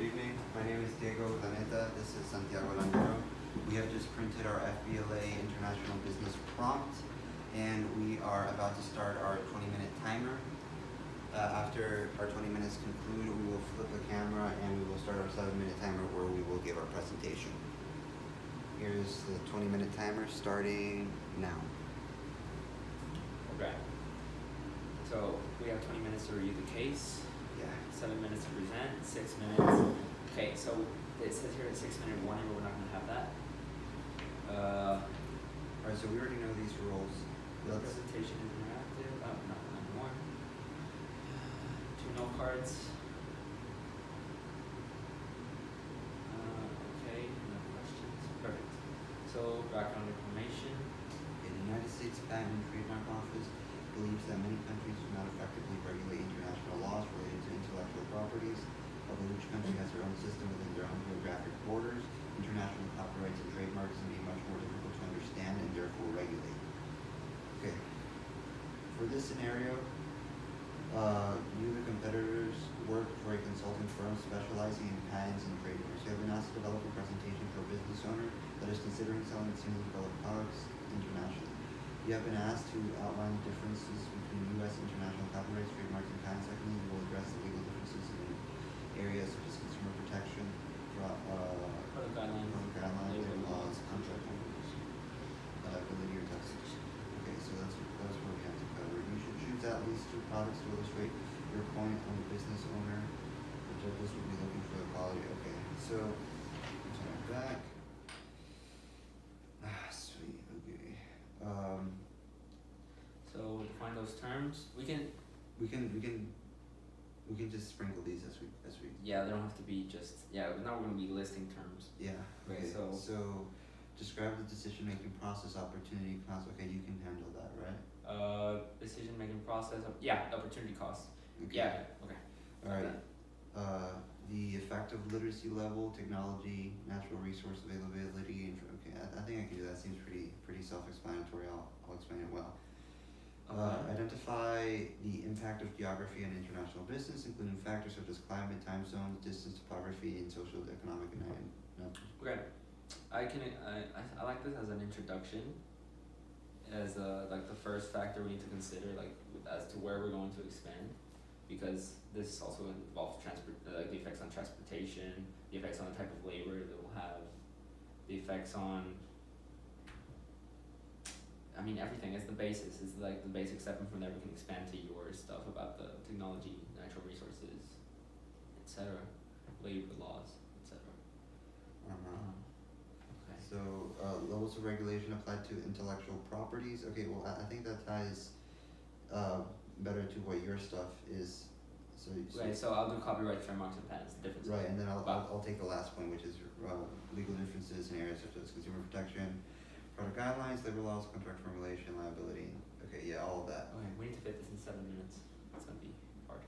evening. My name is Urdaneta. This is Santiago Landero. We have just printed our FBLA International Business Prompt, and we are about to start our 20-minute timer. After our 20 minutes conclude, we will flip the camera and we will start our 7-minute timer where we will give our presentation. Here's the 20-minute timer starting now. Okay. So we have 20 minutes to review the case. Yeah. 7 minutes to present, 6 minutes. Okay, so it says here at 6-minute warning, but we're not gonna have that. Alright, so we already know these rules. The presentation is interactive. Oh, no, not anymore. 2 note cards. Okay, no questions. Perfect. So background information. The United States Patent and Trademark Office believes that many countries do not effectively regulate international laws related to intellectual properties. Although each country has their own system within their own geographic borders, international copyrights and trademarks can be much more difficult to understand and therefore regulate. Okay. For this scenario, you, the competitors, work for a consulting firm specializing in patents and trademarks. You have been asked to develop a presentation for a business owner that is considering selling its newly developed products internationally. You have been asked to outline the differences between U.S. international copyrights, trademarks, and patents. Secondly, you will address the legal differences in areas such as consumer protection, Product guidelines, labor laws, contract language, liability or taxation. Okay, so that's what we have to cover. You should choose at least 2 products to illustrate your point on the business owner. The judges will be looking for the quality. Okay, so turn back. Sweet. Okay. So define those terms. We can just sprinkle these as we. Yeah, they don't have to be just. Yeah, now we're gonna be listing terms. Yeah. Okay. So describe the decision-making process, opportunity cost. Okay, you can handle that, right? Decision-making process. Yeah, opportunity cost. Okay. Yeah. Okay. All right. The effective literacy level, technology, natural resource availability. Okay, I think I can do that. Seems pretty self-explanatory. I'll explain it well. Identify the impact of geography on international business, including factors such as climate, time zones, distance, topography, and social, economic, and Okay. I like this as an introduction, as like the first factor we need to consider, like as to where we're going to expand, because this also involves the effects on transportation, the effects on the type of labor that we'll have, the effects on. I mean, everything is the basis. It's like the basic step, and from there we can expand to your stuff about the technology, natural resources, etc., labor laws, etc. Okay. So levels of regulation applied to intellectual properties. Okay, well I think that ties better to what your stuff is. So I'll do copyright, trademarks, and patents. Difference. Right, and then I'll take the last point, which is legal differences in areas such as consumer protection, product guidelines, labor laws, contract formulation, liability. Okay, yeah, all of that. Okay, we need to fit this in 7 minutes. It's gonna be hard.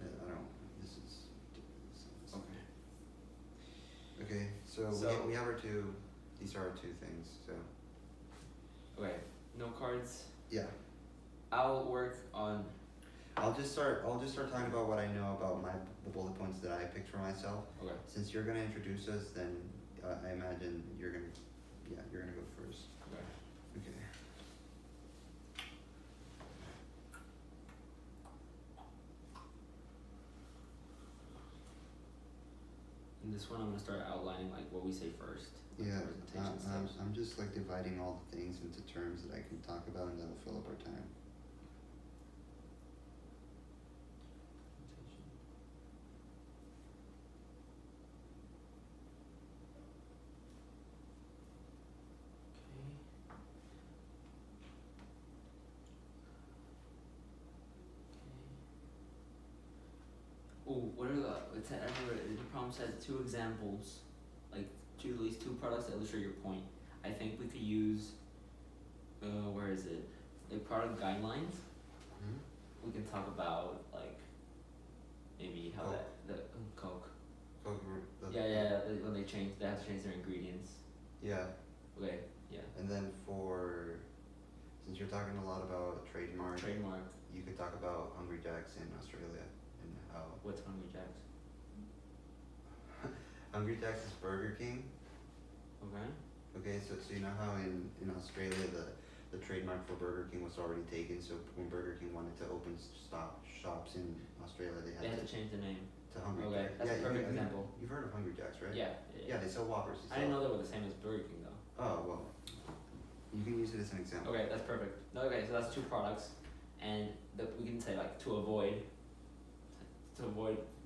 I don't. This is. Okay. Okay, so we have our 2. These are our 2 things. So. Okay, no cards. Yeah. I'll work on. I'll just start talking about what I know about the bullet points that I picked for myself. Okay. Since you're gonna introduce us, then I imagine you're gonna go first. Okay. Okay. In this one, I'm gonna start outlining like what we say first. Yeah. Presentation steps. I'm just like dividing all the things into terms that I can talk about, and that'll fill up our time. Oh, what are the? The problem says 2 examples, like choose at least 2 products that illustrate your point. I think we could use. Where is it? The product guidelines. Mm-hmm. We can talk about like maybe how Coke. the Coke. Coke. When they have to change their ingredients. Yeah. Okay. Yeah. And then since you're talking a lot about trademark, you could talk about Hungry Jack's in Australia and how. What's Hungry Jack's? Hungry Jack's is Burger King. Okay. Okay, so you know how in Australia the trademark for Burger King was already taken, so when Burger King wanted to open shops in Australia, they They had had to change the name. to Hungry Okay, Jack. that's a perfect I mean, example. You've heard of Hungry Jack's, right? Yeah. Yeah, they sell Whoppers. I didn't know they were the same as Burger King though. Oh well, you can use it as an example. Okay, that's perfect. No, okay, so that's two products, and we can say like to avoid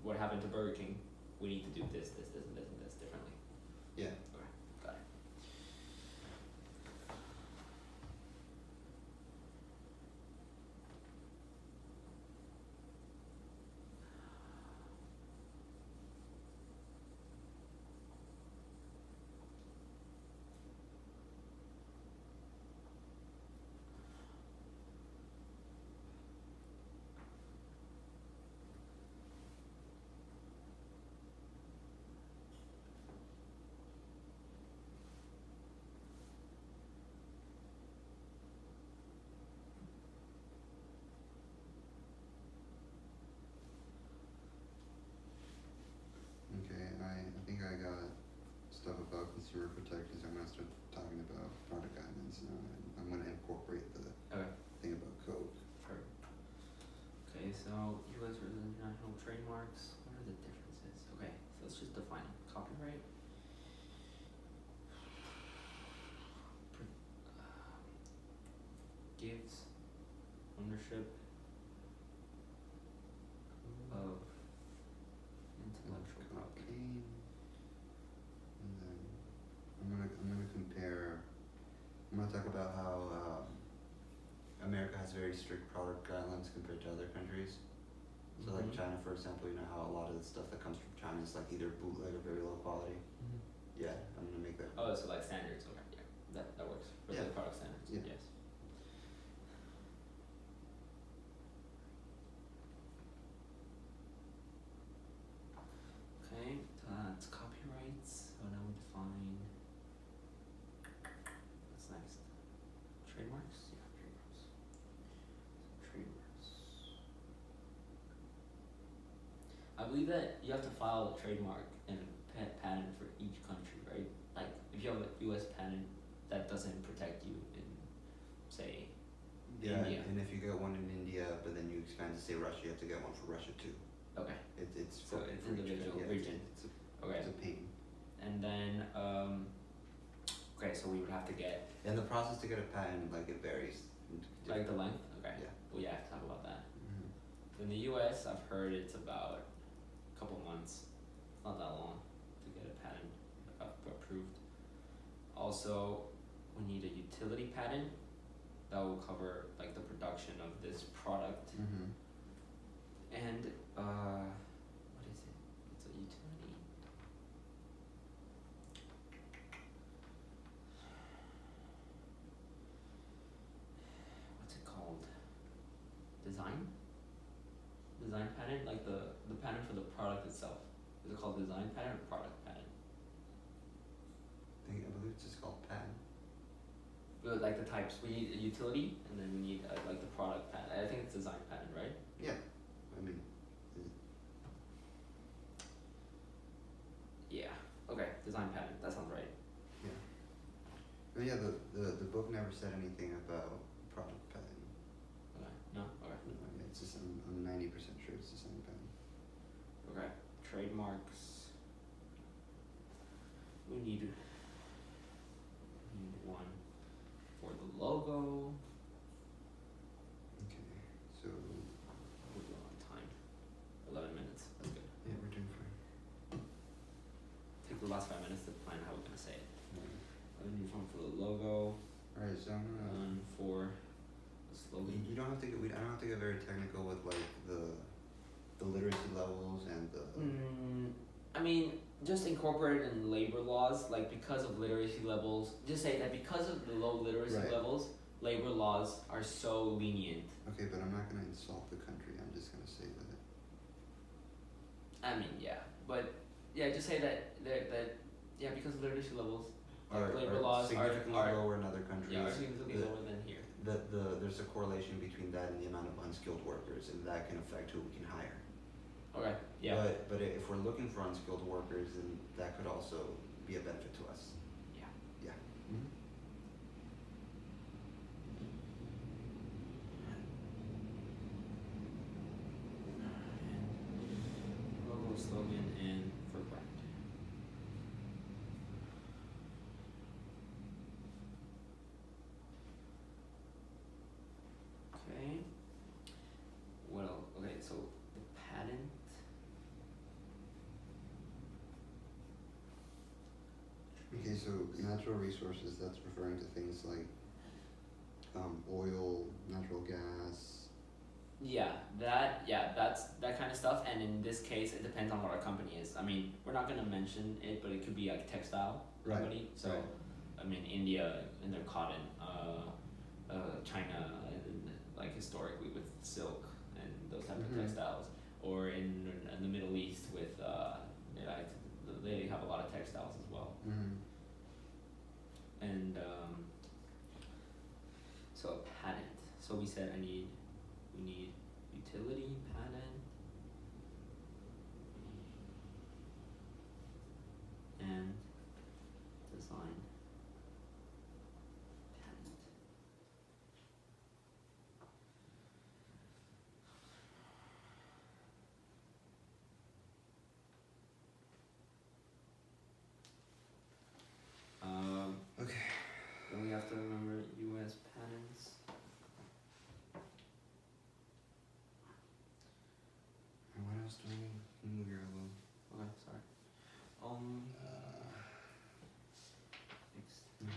what happened to Burger King, we need to do this, and this differently. Yeah. Okay, got it. Okay, I think I got stuff about consumer protections. I'm gonna start talking about product guidelines now, and I'm gonna incorporate the Okay. thing about code. Perfect. Okay, so U.S. versus international trademarks. What are the differences? Okay, so let's just define them. Copyright. Gives ownership of intellectual property. Cocaine. And then I'm gonna compare. I'm gonna talk about how America has very strict product guidelines compared to other countries. So like Mhm. China, for example, you know how a lot of the stuff that comes from China is like either bootleg or very low quality. Yeah, I'm gonna make that. Oh, so like standards. Okay, yeah, that works for Yeah. the product standards. Yeah. Yes. Okay, so that's copyrights. So now we define. What's next? Trademarks. Yeah, trademarks. Trademarks. I believe that you have to file a trademark and a patent for each country, right? Like if you have a U.S. patent that doesn't protect you in, say, Yeah, India. and if you get one in India, but then you expand to say Russia, you have to get one for Russia too. Okay. It's So for it's each individual country, region. Okay. It's a pain. And then okay, so we would have to get And the process to get a patent, like it varies. like the length. Okay. Yeah. Well, yeah, I have to talk about that. Mhm. In the U.S., I've heard it's about a couple months. It's not that long to get a patent approved. Also, we need a utility patent that will cover like the production of this product. Mhm. And what is it? It's a utility. What's it called? Design patent, like the patent for the product itself. Is it called design patent or product patent? I believe it's just called patent. But like the types, we need a utility, and then we need like the product patent. I think it's design patent, right? Yeah, I mean, Yeah. Okay, design patent. That sounds right. yeah. But yeah, the book never said anything about product patent. Okay. No. Okay. No, yeah, it's just I'm 90% sure it's the same patent. Okay. Trademarks. We need one for the logo. Okay, so We're doing on time. 11 minutes. That's good. yeah, we're doing fine. Take the last 5 minutes to plan how we're gonna say it. Yeah. We need one for the logo. All right, so I'm gonna. One for the slogan. You don't have to get. I don't have to get very technical with like the literacy levels and the. I mean, just incorporate it in labor laws, like because of literacy levels. Just say that because of the low literacy Right. levels, labor laws are so lenient. Okay, but I'm not gonna insult the country. I'm just gonna say that. I mean, yeah, but yeah, just say that yeah, because literacy levels, labor laws significantly are lower in other countries. yeah, are significantly lower than here. There's a correlation between that and the amount of unskilled workers, and that can affect who we can hire. Okay, Yeah. But if we're looking for unskilled workers, then that could also be a benefit to us. Yeah. Yeah. Logo, slogan, and for brand. Okay. Well, okay, so the patent. Okay, so natural resources, that's referring to things like oil, natural gas. That's that kind of stuff. And in this case, it depends on what our company is. I mean, we're not gonna mention it, but it could be like textile Right, company. So, right. I mean, India and their cotton, China, and like historically with silk and those type of textiles, or in the Middle East with they have a lot of textiles as well. And so a patent. So we said we need utility patent and design patent. Okay. Then we have to remember U.S. patents. And what else do we need? Can you move your elbow? Okay, sorry. Extend.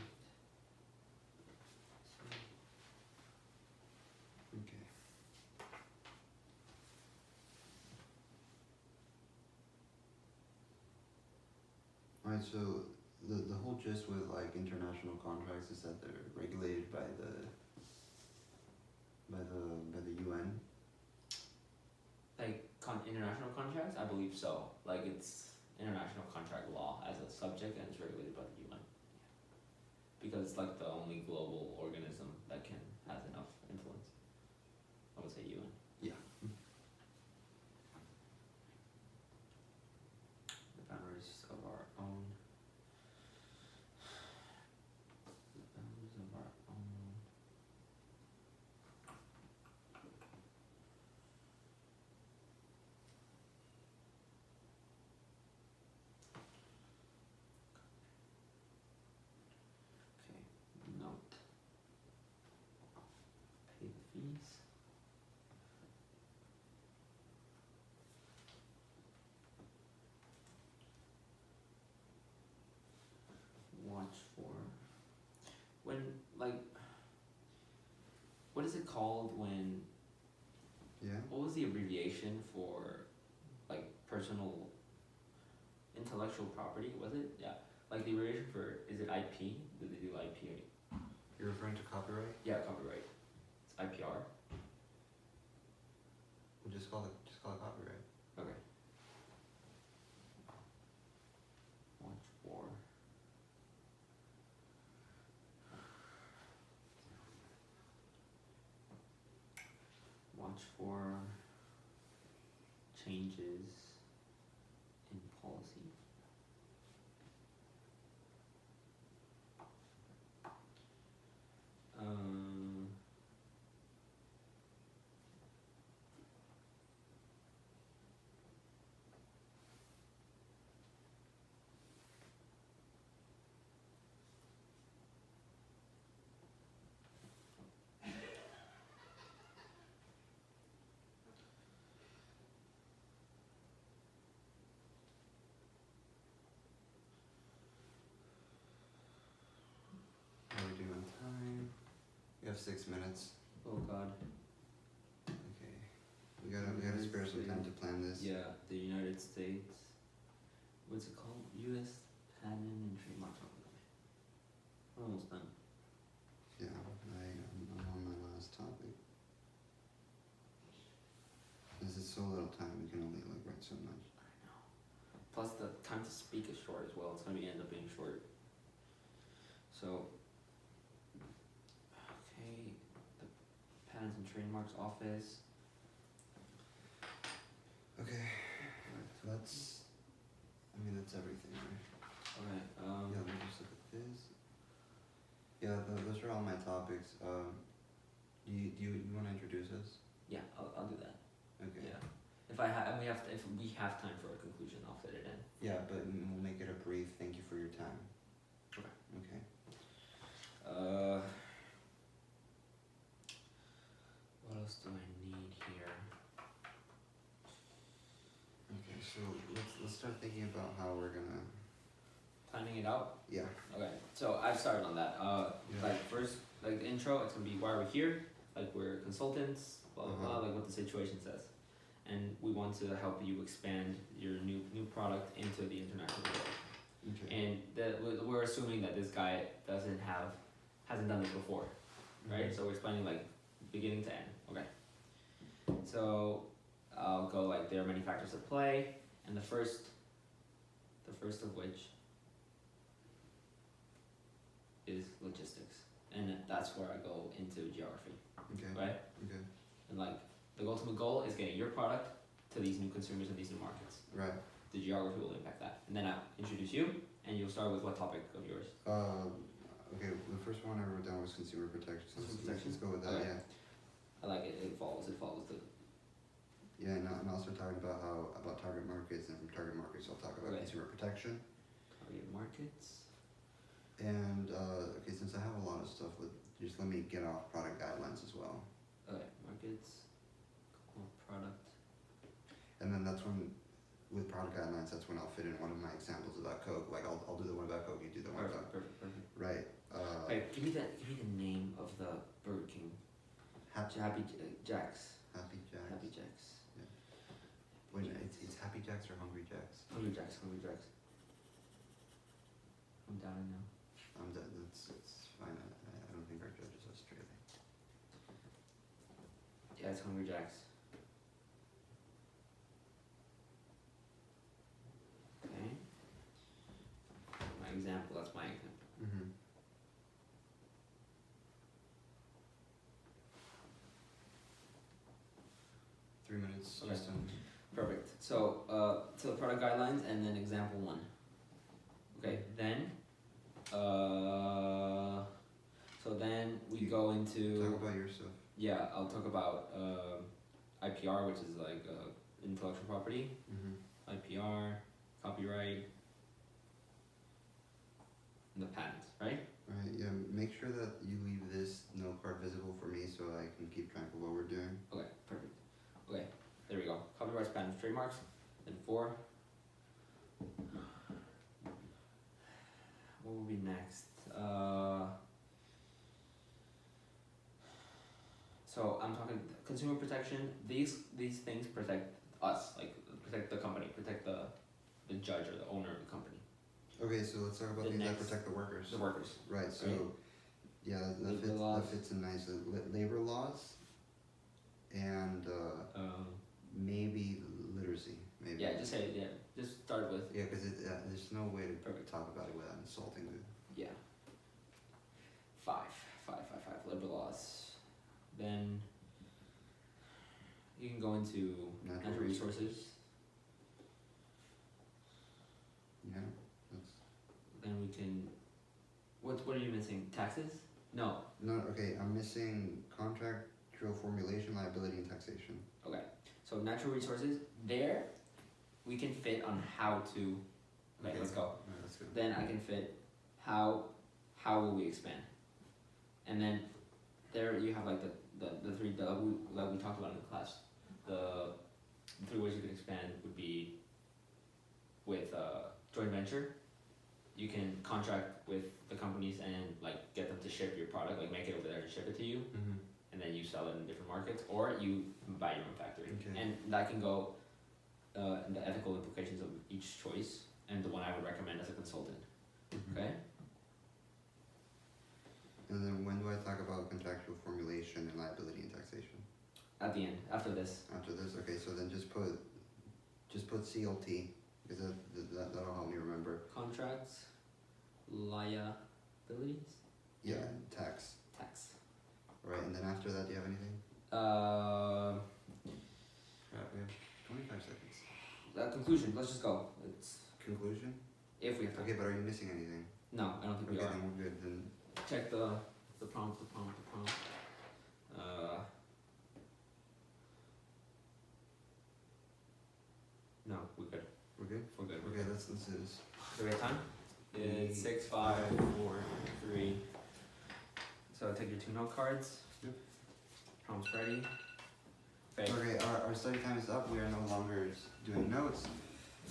Okay. Alright, so the whole gist with like international contracts is that they're regulated by the UN. Like international contracts, I believe so. Like it's international contract law as a subject, and it's regulated by the UN. Because it's like the only global organism that has enough influence. I would say UN. Yeah. The boundaries of our own. The boundaries of our own. Okay, note. Pay the fees. Watch for when what is it called when Yeah. what was the abbreviation for like personal intellectual property, was it? Yeah. Like the abbreviation for, is it IP? Did they do IP? You're referring to copyright? Yeah, copyright. It's IPR. We'll just call it copyright. Okay. Watch for changes in policy. How are we doing on time? We have 6 minutes. Oh God. Okay. We gotta spare some time to plan this. Yeah, the United States. What's it called? U.S. Patent and Trademark Office. We're almost done. Yeah, I'm on my last topic. This is so little time, we can only like write so much. I know. Plus the time to speak is short as well. It's gonna end up being short. So, okay, the Patents and Trademarks Office. Okay. that's everything, right? Okay. Yeah, let me just look at this. Yeah, those are all my topics. Do you want to introduce us? Yeah, I'll do that. Okay. Yeah. If we have time for a conclusion, I'll fit it in. Yeah, but we'll make it a brief. Thank you for your time. Okay. Okay. What else do I need here? Okay, so let's start thinking about how we're gonna. Planning it out. Yeah. Okay. So I've started on that. Yeah. Like first, like the intro, it's gonna be why we're here. Like we're consultants. Blah blah blah. Like what the situation says, and we want to help you expand your new product into the international world. Okay. And we're assuming that this guy hasn't done this before, right? So we're explaining like beginning to end. Okay. So I'll go like there are many factors at play, and the first of which is logistics, and that's where I go into geography, Okay. right? Okay. And like the ultimate goal is getting your product to these new consumers and these new markets. Right. The geography will impact that, and then I'll introduce you, and you'll start with what topic of yours. Okay. The first one I wrote down was consumer protection. So let's go with that. Okay. Yeah. I like it. It follows the. Yeah, and also talking about target markets, and from target markets I'll talk about consumer protection. Target markets. And okay, since I have a lot of stuff, just let me get off product guidelines as well. Okay, markets, product. And then that's when, with product guidelines, that's when I'll fit in one of my examples about Coke. Like I'll do the one about Coke, you do the one about. Perfect. Right. Okay, give me the name of the Burger King. Happy Jacks. Happy Jacks. Happy Jacks. Yeah. Wait, it's Happy Jacks or Hungry Jacks? Hungry Jacks. I'm down now. I'm done. It's fine. I don't think our judge is Australian. Yeah, it's Hungry Jacks. Okay. My example. That's my example. Mm-hmm. Three minutes. Okay. Just done. Perfect. So the product guidelines and then example one. Okay, then so then we go into Talk about your stuff. yeah, I'll talk about IPR, which is like intellectual property, Mm-hmm. IPR, copyright, and the patents, right? Right. Yeah. Make sure that you leave this note card visible for me so I can keep track of what we're doing. Okay, perfect. Okay, there we go. Copyrights, patents, trademarks. Then 4. What will be next? So I'm talking consumer protection. These things protect us, like protect the company, protect the judge or the owner of the company. Okay, so let's talk about The things that next- protect the workers. The workers. Right. So, Right. yeah, Labor that laws. fits in nicely. Labor laws, and maybe literacy. Maybe. Yeah, just say yeah. Just start with Yeah, because there's no way to Perfect. talk about it without insulting the. yeah. 5. Labor laws. Then you can go into natural resources. Yeah, that's. Then we can. What are you missing? Taxes? No. No, okay, I'm missing contractual formulation, liability, and taxation. Okay. So natural resources. There, we can fit on how to. Okay, let's go. Alright, let's go. Then I can fit how will we expand, and then there you have like the three that we talked about in the class. The 3 ways you can expand would be with joint venture. You can contract with the companies and like get them to ship your product, like make it over there and ship it to you, Mm-hmm. and then you sell it in different markets, or you buy your own factory. Okay. And that can go in the ethical implications of each choice, and the one I would recommend as a consultant. Mm-hmm. Okay. And then when do I talk about contractual formulation and liability and taxation? At the end, after this. After this, okay, so then just put CLT, because that'll help me remember. Contracts, liabilities, Yeah, tax. tax. Right, and then after that, do you have anything? Uh, Crap, we have 25 seconds. conclusion. Let's just go. It's Conclusion? if we have time. Okay, but are you missing anything? No, I don't think we Okay, are. then we're good. Then Check the prompt. No, we're good. we're good? We're good. Okay, let's do this. Do we have time? It's 6, 5, 4, 3. So take your 2 note cards. Yep. Prompt's ready. Okay. Okay, our study time is up. We are no longer doing notes.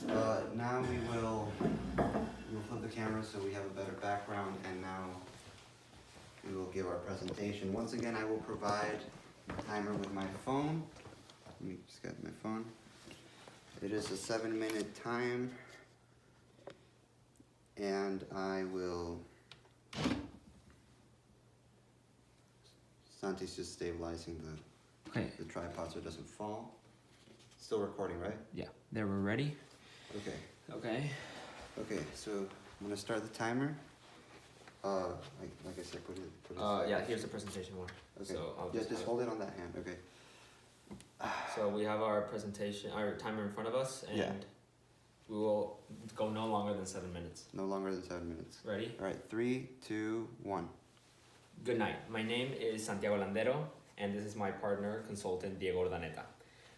Now we'll flip the camera so we have a better background, and now we will give our presentation. Once again, I will provide a timer with my phone. Let me just get my phone. It is a 7-minute time, and I will. Santi's just stabilizing the tripod so it doesn't fall. Still recording, right? Yeah. There, we're ready. Okay. Okay. Okay, so I'm gonna start the timer. Like I said, put it. Yeah. Here's the presentation one. Okay. So I'll Just hold it on that hand. Okay. So we have our presentation, our timer in front of us, and Yeah. we will go no longer than 7 minutes. No longer than 7 minutes. Ready? All right. 3, 2, 1. Good night. My name is Santiago Landero, and this is my partner, consultant Diego Urdaneta.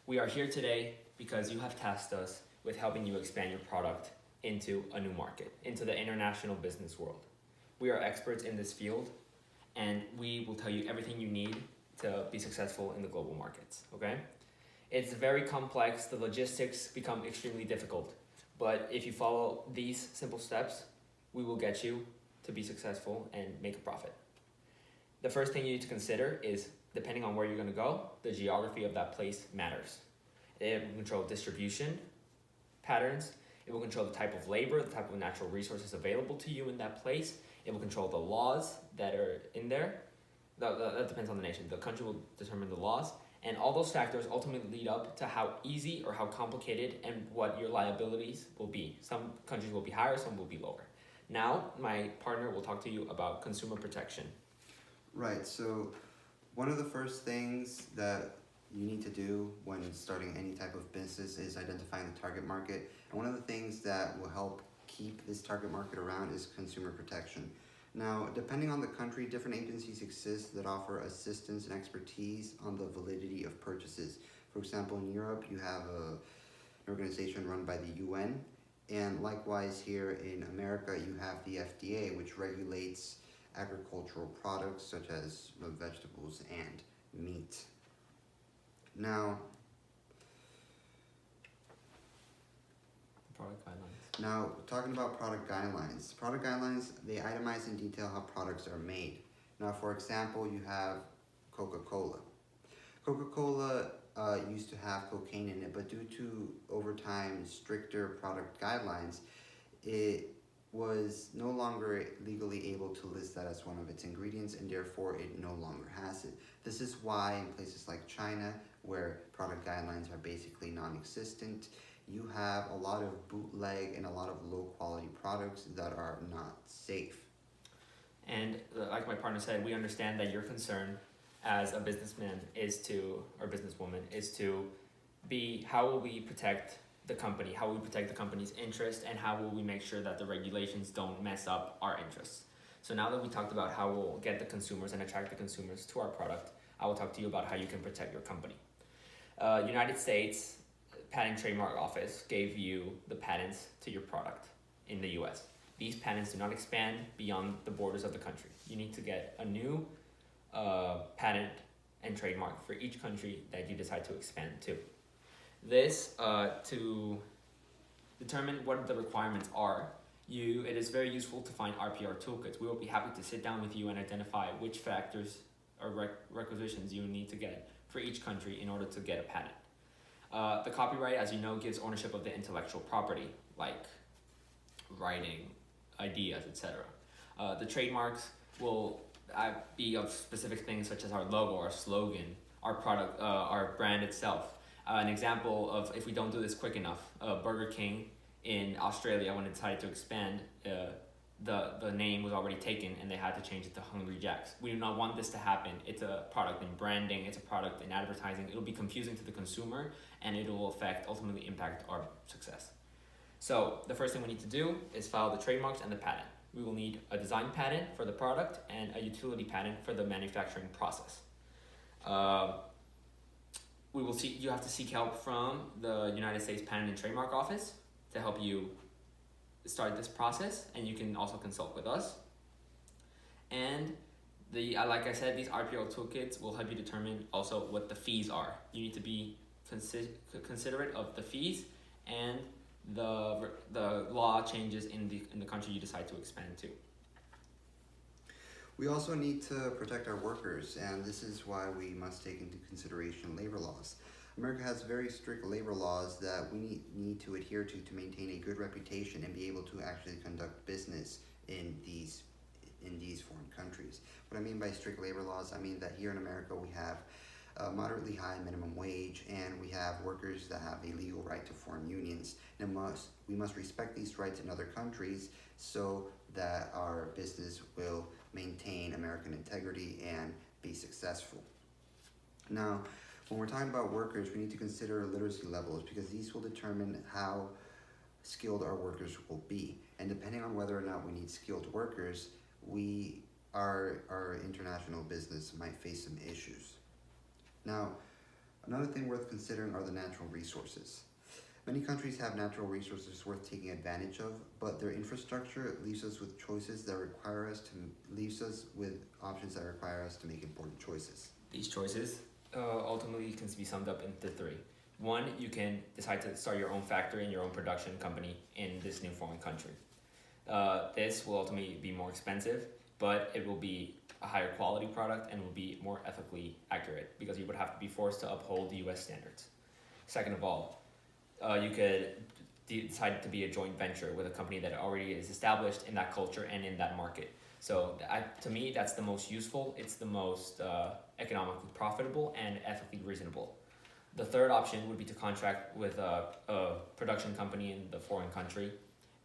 We are here today because you have tasked us with helping you expand your product into a new market, into the international business world. We are experts in this field, and we will tell you everything you need to be successful in the global markets, okay? It's very complex, the logistics become extremely difficult, but if you follow these simple steps, we will get you to be successful and make a profit. The first thing you need to consider is, depending on where you're gonna go, the geography of that place matters. It will control distribution patterns, it will control the type of labor, the type of natural resources available to you in that place, it will control the laws that are in there. That depends on the nation. The country will determine the laws, and all those factors ultimately lead up to how easy or how complicated and what your liabilities will be. Some countries will be higher, some will be lower. Now, my partner will talk to you about consumer protection. Right. So, one of the first things that you need to do when starting any type of business is identifying the target market. And one of the things that will help keep this target market around is consumer protection. Now, depending on the country, different agencies exist that offer assistance and expertise on the validity of purchases. For example, in Europe, you have an organization run by the UN, and likewise here in America, you have the FDA, which regulates agricultural products such as vegetables and meat. Now, Product guidelines. Now, talking about product guidelines. Product guidelines, they itemize in detail how products are made. Now, for example, you have Coca-Cola. Coca-Cola used to have cocaine in it, but due to, over time, stricter product guidelines, it was no longer legally able to list that as one of its ingredients, and therefore it no longer has it. This is why in places like China, where product guidelines are basically non-existent, you have a lot of bootleg and a lot of low quality products that are not safe. And like my partner said, we understand that your concern as a businessman or businesswoman is to be, how will we protect the company? How will we protect the company's interest? And how will we make sure that the regulations don't mess up our interests? So now that we talked about how we'll get the consumers and attract the consumers to our product, I will talk to you about how you can protect your company. United States Patent and Trademark Office gave you the patents to your product in the US. These patents do not expand beyond the borders of the country. You need to get a new patent and trademark for each country that you decide to expand to. This, to determine what the requirements are, it is very useful to find RPR toolkits. We will be happy to sit down with you and identify which factors or requisitions you need to get for each country in order to get a patent. The copyright, as you know, gives ownership of the intellectual property, like writing, ideas, etc. The trademarks will be of specific things such as our logo, our slogan, our product, our brand itself. An example of if we don't do this quick enough, Burger King in Australia, when it decided to expand the name was already taken and they had to change it to Hungry Jacks. We do not want this to happen. It's a product in branding, it's a product in advertising. It'll be confusing to the consumer and it will ultimately impact our success. So the first thing we need to do is file the trademarks and the patent. We will need a design patent for the product and a utility patent for the manufacturing process. You have to seek help from the United States Patent and Trademark Office to help you start this process, and you can also consult with us. And like I said, these RPO toolkits will help you determine also what the fees are. You need to be considerate of the fees and the law changes in the country you decide to expand to. We also need to protect our workers, and this is why we must take into consideration labor laws. America has very strict labor laws that we need to adhere to maintain a good reputation and be able to actually conduct business in these foreign countries. What I mean by strict labor laws, I mean that here in America we have a moderately high minimum wage, and we have workers that have a legal right to form unions. And we must respect these rights in other countries so that our business will maintain American integrity and be successful. Now, when we're talking about workers, we need to consider literacy levels because these will determine how skilled our workers will be. And depending on whether or not we need skilled workers, our international business might face some issues. Now, another thing worth considering are the natural resources. Many countries have natural resources worth taking advantage of, but their infrastructure leaves us with options that require us to make important choices. These choices ultimately can be summed up into three. One, you can decide to start your own factory and your own production company in this new foreign country. This will ultimately be more expensive, but it will be a higher quality product and will be more ethically accurate because you would have to be forced to uphold the US standards. Second of all, you could decide to be a joint venture with a company that already is established in that culture and in that market. So to me, that's the most useful, it's the most economically profitable and ethically reasonable. The third option would be to contract with a production company in the foreign country,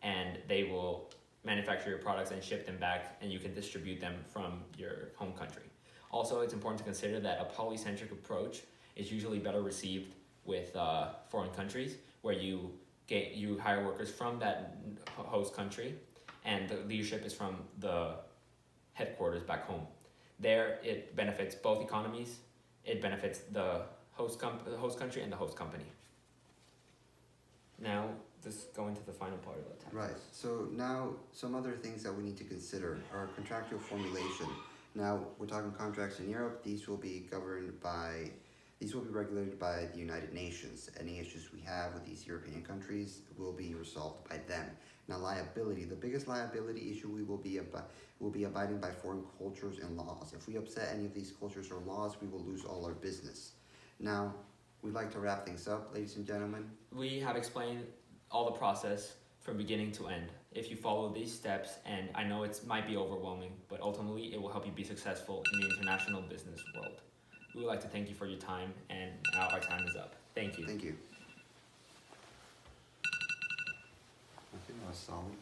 and they will manufacture your products and ship them back, and you can distribute them from your home country. Also, it's important to consider that a polycentric approach is usually better received with foreign countries, where you hire workers from that host country, and the leadership is from the headquarters back home. There, it benefits both economies. It benefits the host country and the host company. Now, just going to the final part of the tax. Right. So now, some other things that we need to consider are contractual formulation. Now, we're talking contracts in Europe. These will be regulated by the United Nations. Any issues we have with these European countries will be resolved by them. Now, liability. The biggest liability issue we will be abiding by foreign cultures and laws. If we upset any of these cultures or laws, we will lose all our business. Now, we'd like to wrap things up, ladies and gentlemen. We have explained all the process from beginning to end. If you follow these steps, and I know it might be overwhelming, but ultimately it will help you be successful in the international business world. We would like to thank you for your time, and now our time is up. Thank you. Thank you. I think that was solid.